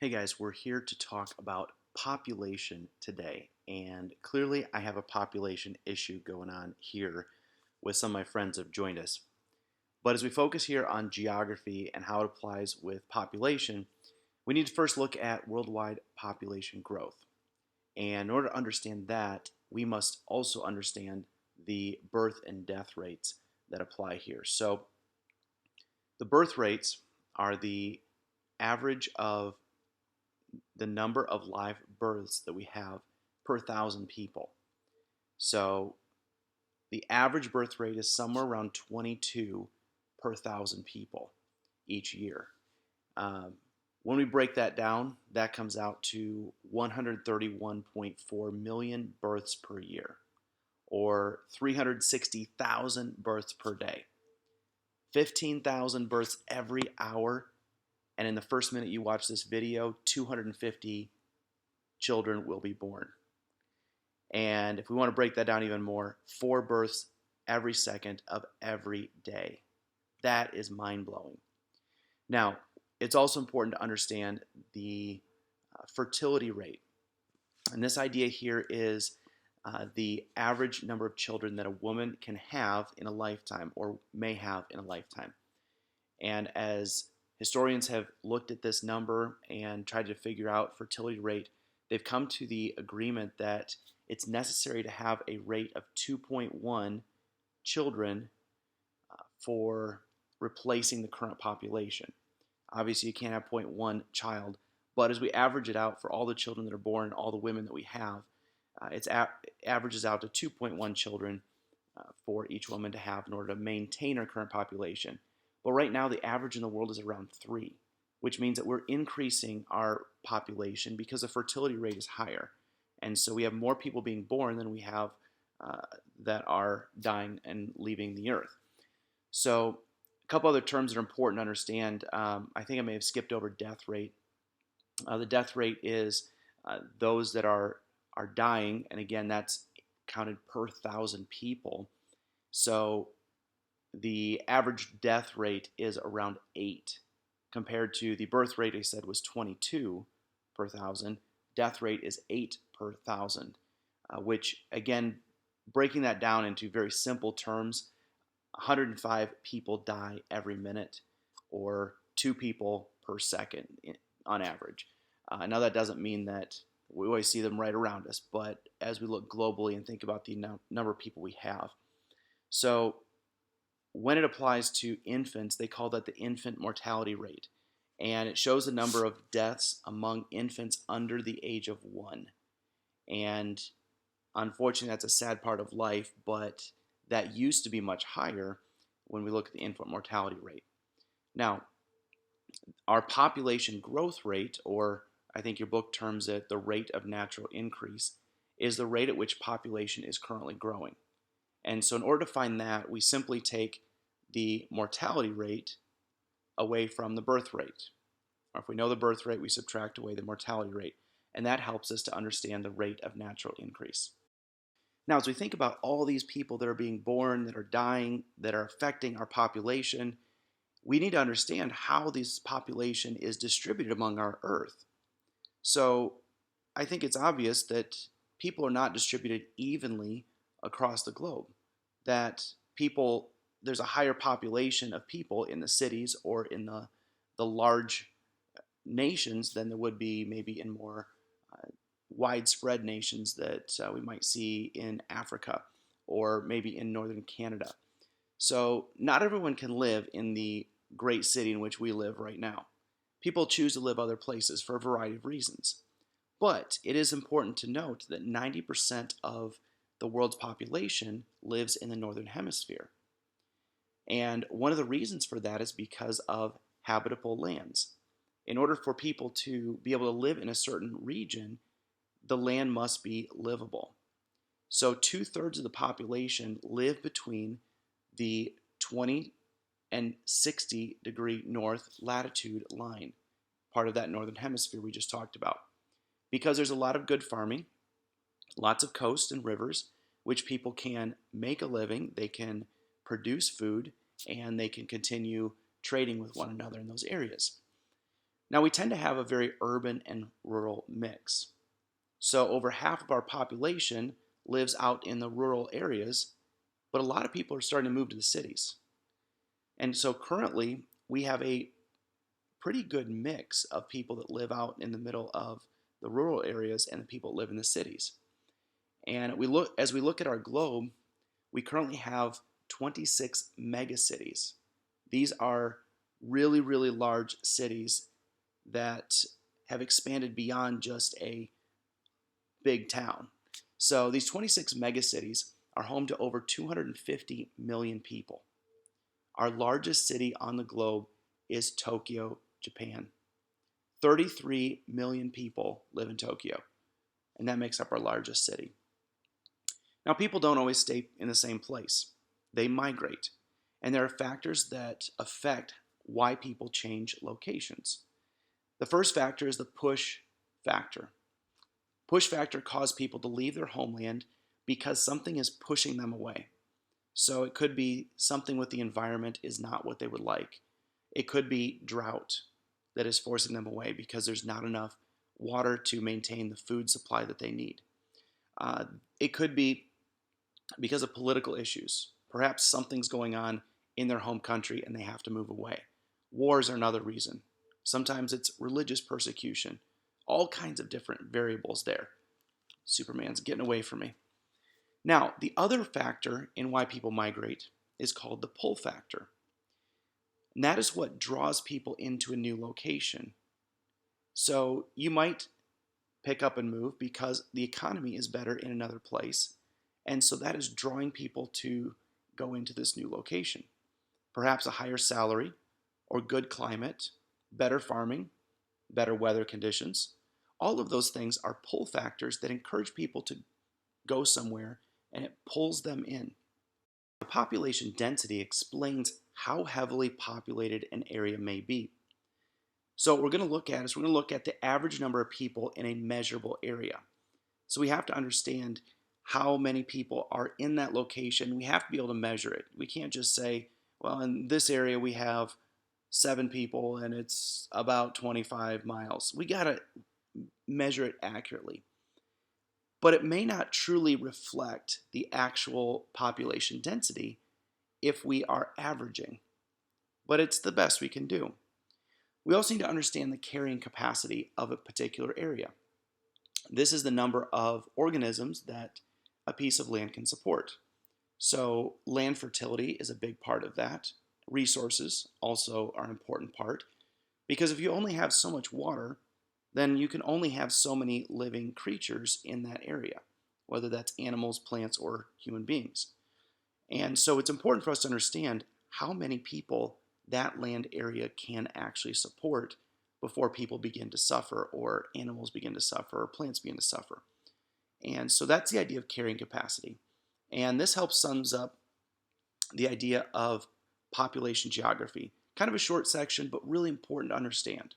Hey guys, we're here to talk about population today. And clearly, I have a population issue going on here with some of my friends who have joined us. But as we focus here on geography and how it applies with population, we need to first look at worldwide population growth. And in order to understand that, we must also understand the birth and death rates that apply here. So, the birth rates are the average of the number of live births that we have per thousand people. So the average birth rate is somewhere around 22 per thousand people each year. Um, when we break that down, that comes out to 131.4 million births per year, or 360,000 births per day, 15,000 births every hour, and in the first minute you watch this video, 250 children will be born. And if we want to break that down even more, 4 births every second of every day. That is mind blowing. Now, it's also important to understand the fertility rate. And this idea here is the average number of children that a woman can have in a lifetime or may have in a lifetime. And as historians have looked at this number and tried to figure out fertility rate, they've come to the agreement that it's necessary to have a rate of 2.1 children for replacing the current population. Obviously, you can't have zero point 0.1 child, but as we average it out for all the children that are born and all the women that we have, it averages out to 2.1 children for each woman to have in order to maintain our current population. But right now, the average in the world is around 3, which means that we're increasing our population because the fertility rate is higher. And so we have more people being born than we have that are dying and leaving the earth. So, a couple other terms that are important to understand. I think I may have skipped over death rate. The death rate is those that are dying, and again, that's counted per thousand people. So, the average death rate is around 8 compared to the birth rate I said was 22 per thousand. Death rate is 8 per thousand, which again, breaking that down into very simple terms, 105 people die every minute, or 2 people per second on average. Now that doesn't mean that we always see them right around us, but as we look globally and think about the number of people we have. So when it applies to infants, they call that the infant mortality rate. And it shows the number of deaths among infants under the age of 1. And unfortunately, that's a sad part of life, but that used to be much higher when we look at the infant mortality rate. Now, our population growth rate, or I think your book terms it the rate of natural increase, is the rate at which population is currently growing. And so in order to find that, we simply take the mortality rate away from the birth rate. Or if we know the birth rate, we subtract away the mortality rate. And that helps us to understand the rate of natural increase. Now, as we think about all these people that are being born, that are dying, that are affecting our population, we need to understand how this population is distributed among our Earth. So I think it's obvious that people are not distributed evenly across the globe, that there's a higher population of people in the cities or in the large nations than there would be maybe in more widespread nations that we might see in Africa or maybe in northern Canada. So not everyone can live in the great city in which we live right now. People choose to live other places for a variety of reasons. But it is important to note that 90% of the world's population lives in the northern hemisphere. And one of the reasons for that is because of habitable lands. In order for people to be able to live in a certain region, the land must be livable. So 2/3 of the population live between the 20 and 60 degree north latitude line, part of that northern hemisphere we just talked about. Because there's a lot of good farming, lots of coast and rivers, which people can make a living, they can produce food, and they can continue trading with one another in those areas. Now, we tend to have a very urban and rural mix. So, over half of our population lives out in the rural areas, but a lot of people are starting to move to the cities. And so, currently, we have a pretty good mix of people that live out in the middle of the rural areas and the people that live in the cities. And as we look at our globe, we currently have 26 megacities. These are really, really large cities that have expanded beyond just a big town. So these 26 megacities are home to over 250 million people. Our largest city on the globe is Tokyo, Japan. 33 million people live in Tokyo, and that makes up our largest city. Now, people don't always stay in the same place. They migrate, and there are factors that affect why people change locations. The first factor is the push factor. Push factor causes people to leave their homeland because something is pushing them away. So it could be something with the environment is not what they would like. It could be drought that is forcing them away because there's not enough water to maintain the food supply that they need. It could be because of political issues. Perhaps something's going on in their home country and they have to move away. Wars are another reason. Sometimes it's religious persecution. All kinds of different variables there. Superman's getting away from me. Now, the other factor in why people migrate is called the pull factor. And that is what draws people into a new location. So you might pick up and move because the economy is better in another place. And so that is drawing people to go into this new location. Perhaps a higher salary or good climate, better farming, better weather conditions. All of those things are pull factors that encourage people to go somewhere, and it pulls them in. The population density explains how heavily populated an area may be. So what we're going to look at is we're going to look at the average number of people in a measurable area. So we have to understand how many people are in that location. We have to be able to measure it. We can't just say, well, in this area we have 7 people and it's about 25 miles. We got to measure it accurately. But it may not truly reflect the actual population density if we are averaging. But it's the best we can do. We also need to understand the carrying capacity of a particular area. This is the number of organisms that a piece of land can support. So land fertility is a big part of that. Resources also are an important part, because if you only have so much water, then you can only have so many living creatures in that area, whether that's animals, plants, or human beings. And so it's important for us to understand how many people that land area can actually support before people begin to suffer, or animals begin to suffer, or plants begin to suffer. And so that's the idea of carrying capacity. And this helps sums up the idea of population geography. Kind of a short section, but really important to understand.